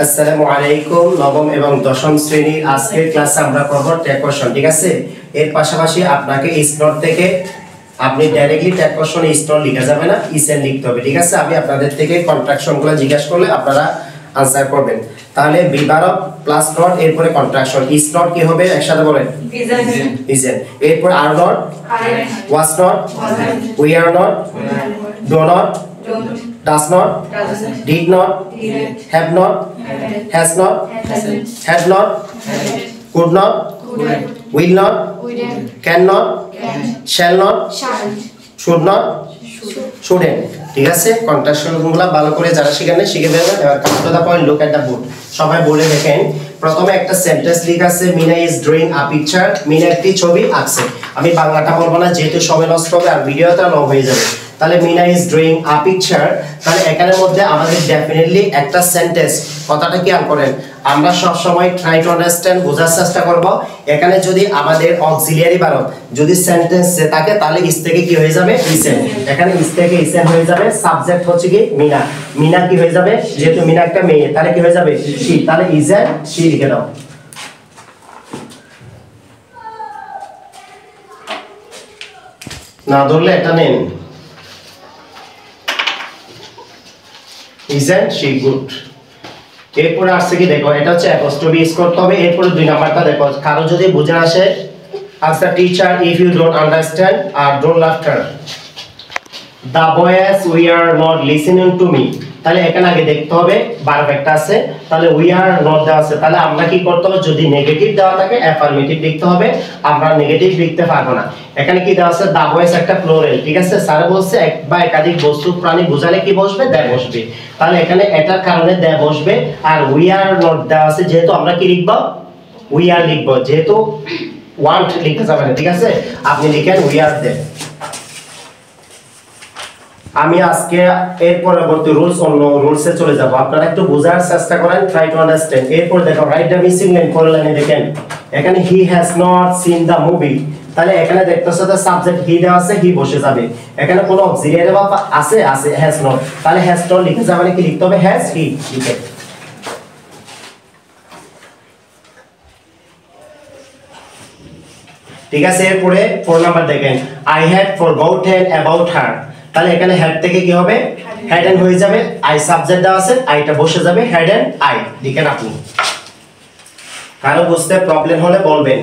আসসালামু আলাইকুম। নবম এবং দশম শ্রেণীর আজকের ক্লাসে আমরা করব ট্যাগ কোশ্চেন, ঠিক আছে। এর পাশাপাশি আপনাকে স্টর থেকে আপনি ডাইরেক্টলি ট্যাগ কোশ্চেনে স্টর লেখা যাবে না, ইসেন লিখতে হবে, ঠিক আছে। আমি আপনাদের থেকে কন্ট্রাকশনগুলো জিজ্ঞাসা করলে আপনারা আনসার করবেন। তাহলে বিভারক প্লাস নট, এরপরে কন্ট্রাকশন। স্টর কি হবে একসাথে বলেন? ইসেন। এরপর are not, was not, we are not, do not, does not, did not, have not, has not, had not, could not, will not, cannot, shall not, should not, shouldn't, ঠিক আছে। কন্ট্রাকশনগুলো ভালো করে যারা শিখেন না শিখে ফেলবেন। এবার come to the point, look at the board. সবাই বলে দেখেন। প্রথমে একটা সেন্টেন্স লেখা আছে, Mina is drawing a picture. Mina একটি ছবি আঁকছে। আমি বাংলাটা বলবো না, যেহেতু সময় নষ্ট হবে আর ভিডিওটা লং হয়ে যাবে। তাহলে Mina is drawing a picture. তাহলে এখানের মধ্যে আমাদের ডেফিনেটলি একটা সেন্টেন্স, কথাটা কি আর করেন, আমরা সব সময় ট্রাই টু আন্ডারস্ট্যান্ড, বোঝার চেষ্টা করব। এখানে যদি আমাদের অক্সিলিয়ারি ভার্ব যদি সেন্টেন্স থাকে তাহলে ইজ থেকে কি হয়ে যাবে? ইসেন। এখানে ইজ থেকে ইসেন হয়ে যাবে। সাবজেক্ট হচ্ছে কি মিনা। মিনা কি হয়ে যাবে? যেহেতু মিনা একটা মেয়ে, তাহলে কি হয়ে যাবে? শি। তাহলে ইজেন শি লিখে দাও। না ধরলে এটা নেন। Isn't she good? এরপরে আসছে কি দেখো, এটা হচ্ছে অ্যাপোস্ট্রফি ইউজ করতে হবে। এরপরে দুই নাম্বারটা দেখো, কারো যদি বুঝে না আসে, ask the teacher if you don't understand or don't laughter. The boys we are not listening to me. তাহলে এখানে আগে দেখতে হবে ভার্ব একটা আছে, তাহলে we are not দেওয়া আছে। তাহলে আমরা কি করতে হবে, যদি নেগেটিভ দেওয়া থাকে অ্যাফার্মেটিভ লিখতে হবে, আমরা নেগেটিভ লিখতে পারবো না। এখানে কি দেওয়া আছে? the boys একটা প্লুরাল, ঠিক আছে। স্যার বলছে এক বা একাধিক বস্তু প্রাণী বোঝালে কি বসবে? দ্য বসবে। তাহলে এখানে এটার কারণে দ্য বসবে। আর we are not দেওয়া আছে, যেহেতু আমরা কি লিখব? we are লিখব, যেহেতু want লিখতে যাবে না, ঠিক আছে। আপনি লিখেন we are there। আমি আজকে এর পরবর্তী রুলস অন্য রুলসে চলে যাব, আপনারা একটু বোঝার চেষ্টা করেন, ট্রাই টু আন্ডারস্ট্যান্ড। এরপর দেখো রাইট দ্য মিসিং লাইন, পরের লাইনে দেখেন এখানে he has not seen the movie. তাহলে এখানে দেখতেছ যে সাবজেক্ট হি দেওয়া আছে, হি বসে যাবে। এখানে কোনো অক্সিলিয়ারি ভার্ব আছে হ্যাজ নট। তাহলে হ্যাজ নট লিখে যাবে, মানে কি লিখতে হবে? হ্যাজ হি লিখে। ঠিক আছে। এরপরে 4 নাম্বার দেখেন, I had forgotten about her. তাহলে এখানে হ্যাড থেকে কি হবে? হ্যাড এন্ড হয়ে যাবে। আই সাবজেক্ট দেওয়া আছে, আইটা বসে যাবে, হ্যাড এন্ড আই লিখেন আপনি। কারো বুঝতে প্রবলেম হলে বলবেন।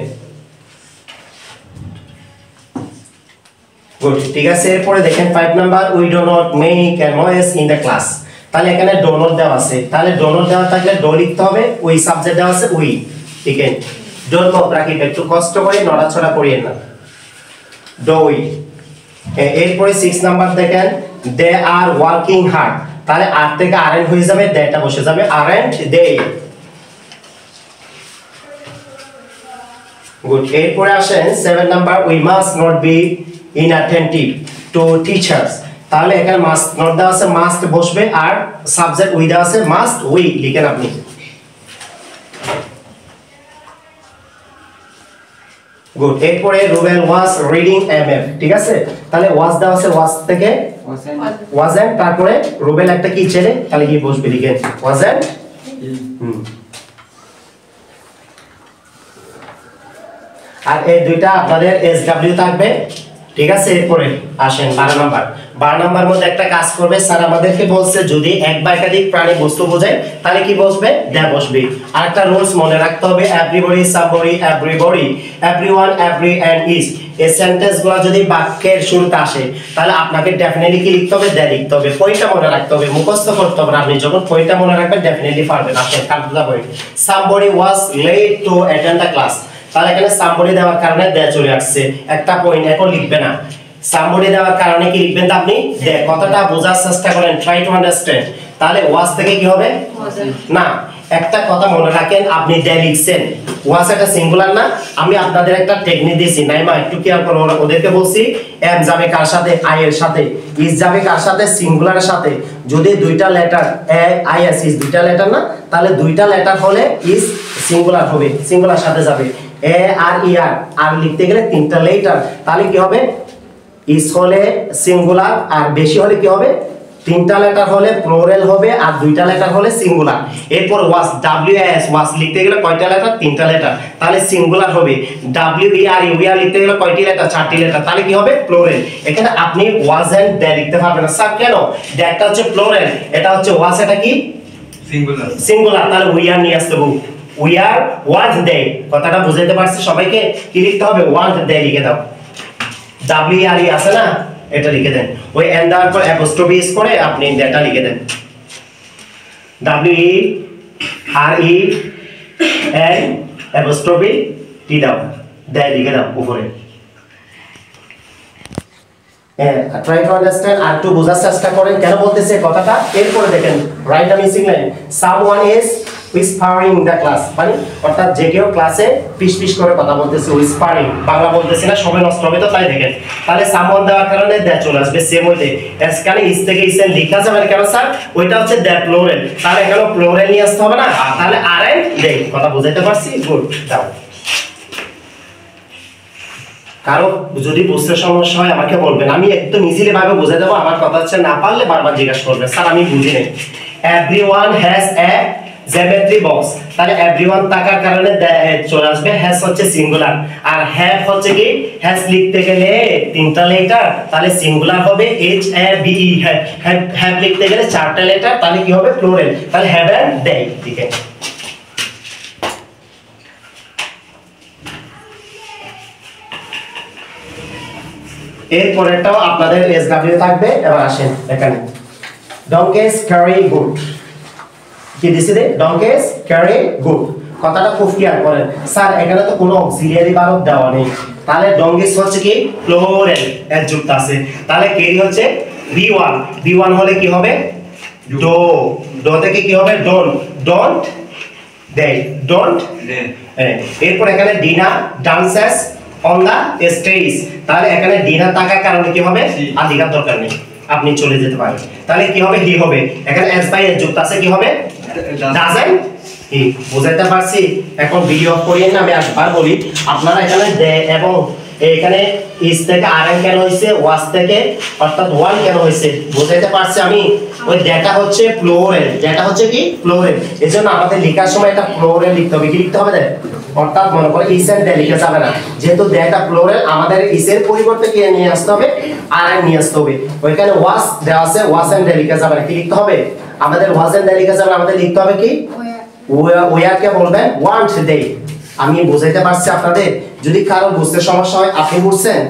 গুড, ঠিক আছে। এরপরে দেখেন 5 number, we do not make a noise in the class. তাহলে এখানে ডু নট দেওয়া আছে, তাহলে ডু নট দেওয়া থাকলে ডো লিখতে হবে, উই সাবজেক্ট দেওয়া আছে উই, ঠিক আছে। ডোন্ট নো ব্র্যাকেট একটু কষ্ট করে নড়াচড়া করিয়েন না, ডো উই। এরপরে 6 নাম্বার দেখেন, দে আর ওয়ার্কিং হার্ড। তাহলে আর থেকে আর এন্ড হয়ে যাবে, দেটা বসে যাবে, আর এন্ড দে। গুড। এরপরে আসেন 7 number, we must not be inattentive to teachers. তাহলে এখানে মাস্ট নট দেওয়া আছে, মাস্ট বসবে, আর সাবজেক্ট উই দেওয়া আছে, মাস্ট উই লিখেন আপনি। গুড। এরপরে Rubel was reading a map, ঠিক আছে। তাহলে ওয়াজ দেওয়া আছে, ওয়াজ থেকে ওয়াজেন্ট, তারপরে রুবেল একটা কি ছেলে, তাহলে কি বসবে? লিখেন ওয়াজেন্ট। আর এই দুইটা আপনাদের এসডব্লিউ থাকবে, ঠিক আছে। এরপরে আসেন 12 নাম্বার। 12 নাম্বার মধ্যে একটা কাজ করবে, স্যার আমাদেরকে বলছে যদি এক বা একাধিক প্রাণী বস্তু বোঝায় তাহলে কি বসবে? দ্য বসবে। আর একটা রুলস মনে রাখতে হবে, everybody, somebody, everybody, everyone, every and is. এই সেন্টেন্সগুলো যদি বাক্যের শুরুতে আসে তাহলে আপনাকে ডেফিনেটলি কি লিখতে হবে? দ্য লিখতে হবে। পয়েন্টটা মনে রাখতে হবে, মুখস্থ করতে হবে। আপনি যখন পয়েন্টটা মনে রাখবেন ডেফিনেটলি পারবেন। আসেন come to the point. Somebody was late to attend the class. তাহলে এখানে সামবডি দেওয়ার কারণে দ্য চলে আসছে, একটা পয়েন্ট এখন লিখবে না। সামবডি দেওয়ার কারণে কি লিখবেন আপনি? দ্য। কথাটা বোঝার চেষ্টা করেন, ট্রাই টু আন্ডারস্ট্যান্ড। তাহলে ওয়াজ থেকে কি হবে? না, একটা কথা মনে রাখেন, আপনি দ্য লিখছেন, ওয়াজ একটা সিঙ্গুলার না। আমি আপনাদের একটা টেকনিক দিয়েছি, নাইমা একটু খেয়াল করো। ওদেরকে বলছি এম যাবে কার সাথে? আই এর সাথে। ইজ যাবে কার সাথে? সিঙ্গুলারের সাথে। যদি দুইটা letter A I S is দুইটা লেটার না, তাহলে দুইটা লেটার হলে ইজ সিঙ্গুলার হবে, সিঙ্গুলার সাথে যাবে। এ আর ই আর লিখতে গেলে 3টা লেটার, তাহলে কি হবে? ইজ হলে সিঙ্গুলার, আর বেশি হলে কি হবে? তিনটা লেটার হলে প্লুরাল হবে আর দুইটা লেটার হলে সিঙ্গুলার। এরপর ওয়াজ WAS ওয়াজ লিখতে গেলে কয়টা লেটার? তিনটা লেটার, তাহলে সিঙ্গুলার হবে। WERE উইয়ার লিখতে গেলে কয়টি লেটার? চারটি লেটার, তাহলে কি হবে? প্লুরাল। এখানে আপনি ওয়াজ এন্ড দে লিখতে পারবেন না স্যার, কেন? দ্যাটটা হচ্ছে প্লুরাল, এটা হচ্ছে ওয়াজ, এটা কি সিঙ্গুলার। সিঙ্গুলার, তাহলে উইয়ার নিয়ে আসতে হবে। উইয়ার ওয়াজ দে, কথাটা বুঝাইতে পারছি সবাইকে? কি লিখতে হবে? ওয়াজ দে লিখে দাও। WERE আছে না, এটা লিখে দেন। ওই এন্ড দেওয়ার পর অ্যাপোস্ট্রফি ইউজ করে আপনি ডেটা লিখে দেন। WERE এন্ড অ্যাপোস্ট্রফি টি দাও, দে লিখে দাও উপরে। ট্রাই টু আন্ডারস্ট্যান্ড, আর একটু বোঝার চেষ্টা করেন কেন বলতেছে কথাটা। এরপরে দেখেন write the missing line. Someone is whispering the class, মানে অর্থাৎ যে কেউ ক্লাসে পিশ পিশ করে কথা বলতেছে, হুইসপারিং। বাংলা বলতেছি না, সবাই নষ্ট হবে তো, তাই দেখেন। তাহলে সামওয়ান দেওয়ার কারণে দ্য চলে আসবে সেম ওইতে। এখানে ইজ থেকে ইসেন লেখা যাবে না, কেন স্যার? ওইটা হচ্ছে দ্য প্লুরাল, তাহলে এখানে প্লুরাল নিয়ে আসতে হবে না, তাহলে আর এন দে। কথা বুঝাইতে পারছি? গুড, দাও। কারো যদি বুঝতে সমস্যা হয় আমাকে বলবেন, আমি একদম ইজিলি ভাবে বুঝাই দেবো। আমার কথা হচ্ছে না পারলে বারবার জিজ্ঞাসা করবেন, স্যার আমি বুঝি নাই। এভরিওয়ান হ্যাজ এ জ্যামেট্রি বক্স, তাহলে এভরিওয়ান থাকার কারণে চলে আসবে। হ্যাজ হচ্ছে সিঙ্গুলার, আর হ্যাভ হচ্ছে কি? হ্যাজ লিখতে গেলে তিনটা লেটার, তাহলে সিঙ্গুলার হবে HAVE। হ্যাভ লিখতে গেলে চারটা লেটার, তাহলে কি হবে? প্লুরাল। তাহলে হ্যাভ এন্ড দে লিখে। এরপরেরটাও আপনাদের SW থাকবে। এবার আসেন এখানে, ডঙ্কেস ক্যারি গুড। কি দিছে রে? ডঙ্কেস ক্যারি গুড, কথাটা খুব ক্লিয়ার করেন। স্যার এখানে তো কোনো অক্সিলিয়ারি ভার্ব দেওয়া নেই, তাহলে ডঙ্কেস হচ্ছে কি? প্লুরাল, এর যুক্ত আছে। তাহলে ক্যারি হচ্ছে B1 হলে কি হবে? ডো। ডো থেকে কি হবে? Don't they, don't they. এরপর এখানে Dina dances on the stage, তাহলে এখানে ডিনা থাকার কারণে কি হবে? আর লেখার দরকার নেই, আপনি চলে যেতে পারেন। তাহলে কি হবে? হি হবে। এখানে এস বাই এর যুক্ত আছে, কি হবে? Doesn't he. বুঝাইতে পারছি? এখন ভিডিও অফ করিয়ে না, আমি একবার বলি। আপনারা এখানে দে এবং এখানে ইস থেকে আরএন কেন হইছে, ওয়াজ থেকে অর্থাৎ ওয়ান কেন হইছে বুঝাইতে পারছি আমি? ওই ডেটা হচ্ছে প্লুরাল, ডেটা হচ্ছে কি? প্লুরাল। এজন্য আমাদের লেখার সময় এটা প্লুরাল লিখতে হবে। কি লিখতে হবে? দেখ, অর্থাৎ মনে করে ইস এন্ড দে লিখা যাবে না, যেহেতু ডেটা প্লুরাল আমাদের ইসের পরিবর্তে কি নিয়ে আসতে হবে? আরএন নিয়ে আসতে হবে। ওইখানে ওয়াজ দেওয়া আছে, ওয়াজ এন্ড দে লিখা যাবে না। কি লিখতে হবে? আমাদের ওয়াজ এন্ড দে লিখা যাবে না, আমাদের লিখতে হবে কি? ওয়ার কে বলবেন ওয়ান্ট দে। আমি বুঝাইতে পারছি আপনাদের? যদি কারো বুঝতে সমস্যা হয়, আপনি বুঝছেন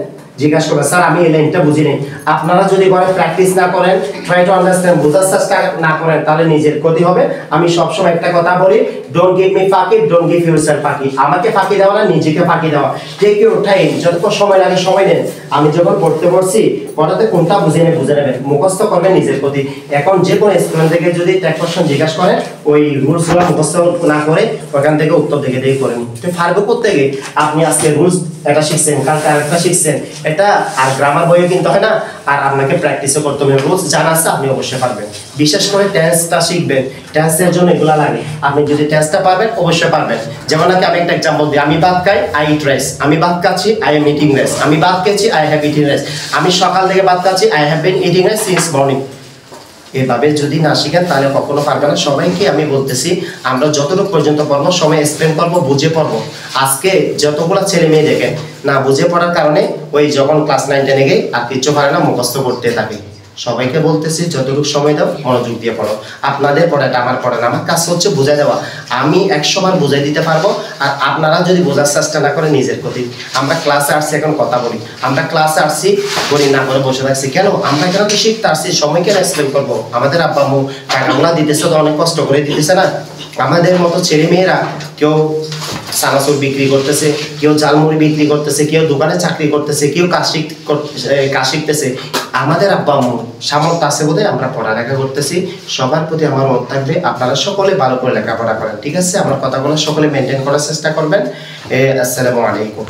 জিজ্ঞাসা করবেন, স্যার আমি এই লাইনটা বুঝি নাই। আপনারা যদি ঘরে প্র্যাকটিস না করেন, ট্রাই টু আন্ডারস্ট্যান্ড, বোঝার চেষ্টা না করেন, তাহলে নিজের ক্ষতি হবে। আমি সবসময় একটা কথা বলি, ডোন্ট গিভ মি ফাঁকি, ডোন্ট গিভ ইউরসেলফ ফাঁকি। আমাকে ফাঁকি দেওয়া না, নিজেকে ফাঁকি দেওয়া। টেক ইউর টাইম, যতক্ষণ সময় লাগে সময় নেন। আমি যখন পড়তে বসছি, পড়াতে কোনটা বুঝে নেবেন, মুখস্থ করবেন নিজের প্রতি। এখন যে কোনো স্টুডেন্ট থেকে যদি ট্যাগ কোশ্চেন জিজ্ঞাসা করেন, ওই রুলসগুলো মুখস্থ না করে ওখান থেকে উত্তর দেখে করেন। তো পারবো করতে গিয়ে আপনি আজকে রুলস এটা শিখছেন, কালকে আরেকটা শিখছেন, এটা আর গ্রামার বইও কিনতে হয় না, আর আপনাকে প্র্যাকটিসও করতে হবে। রুলস জানা আছে, আপনি অবশ্যই পারবেন। বিশেষ করে টেন্সটা শিখবেন, টেন্সের জন্য এগুলা লাগে। আপনি যদি টেন্সটা পারবেন, অবশ্যই পারবেন। যেমন আমি একটা এক্সাম্পল দিই, আমি ভাত খাই, আই ইট রাইস। আমি ভাত খাচ্ছি, আই এম ইটিং রাইস। আমি ভাত খেয়েছি, আই হ্যাভ ইটিং রাইস। আমি সকাল থেকে ভাত খাচ্ছি, I have been eating rice since morning. এভাবে যদি না শিখেন তাহলে কখনো পারবে না। সবাইকে আমি বলতেছি, আমরা যতটুকু পর্যন্ত পড়বো সময় স্পেন্ড করবো, বুঝে পড়বো। আজকে যতগুলো ছেলে মেয়ে দেখেন না বুঝে পড়ার কারণে ওই যখন ক্লাস 9-10 গিয়ে আর কিচ্ছু পারে না, মুখস্থ করতে থাকে। সবাইকে বলতেছি যতটুকু সময় দাও, মনোযোগ দিয়ে পড়ো। আপনাদের পড়াটা আমার পড়া না, আমার কাজ হচ্ছে বুঝাই দেওয়া। আমি 100 বার বুঝাই দিতে পারবো, আর আপনারা যদি বোঝার চেষ্টা না করেন নিজের প্রতি। আমরা ক্লাসে আসছি, এখন কথা বলি। আমরা ক্লাসে আসছি, বলি না করে বসে থাকছি কেন? আমরা এখানে তো শিখতে আসছি, সময় কেন স্পেন্ড করবো? আমাদের আব্বা আম্মু টাকাগুলা দিতেছে, তো অনেক কষ্ট করে দিতেছে না? আমাদের মতো ছেলে মেয়েরা কেউ সানাসুর বিক্রি করতেছে, কেউ জালমুড়ি বিক্রি করতেছে, কেউ দোকানে চাকরি করতেছে, কেউ কাজ শিখতেছে। আমাদের আব্বা আম্মু সামর্থ্য আছে বোধহয় আমরা পড়ালেখা করতেছি। সবার প্রতি আমার মত থাকবে, আপনারা সকলে ভালো করে লেখাপড়া করেন, ঠিক আছে? আমার কথাগুলো সকলে মেনটেন করার চেষ্টা করবেন। আসসালামু আলাইকুম।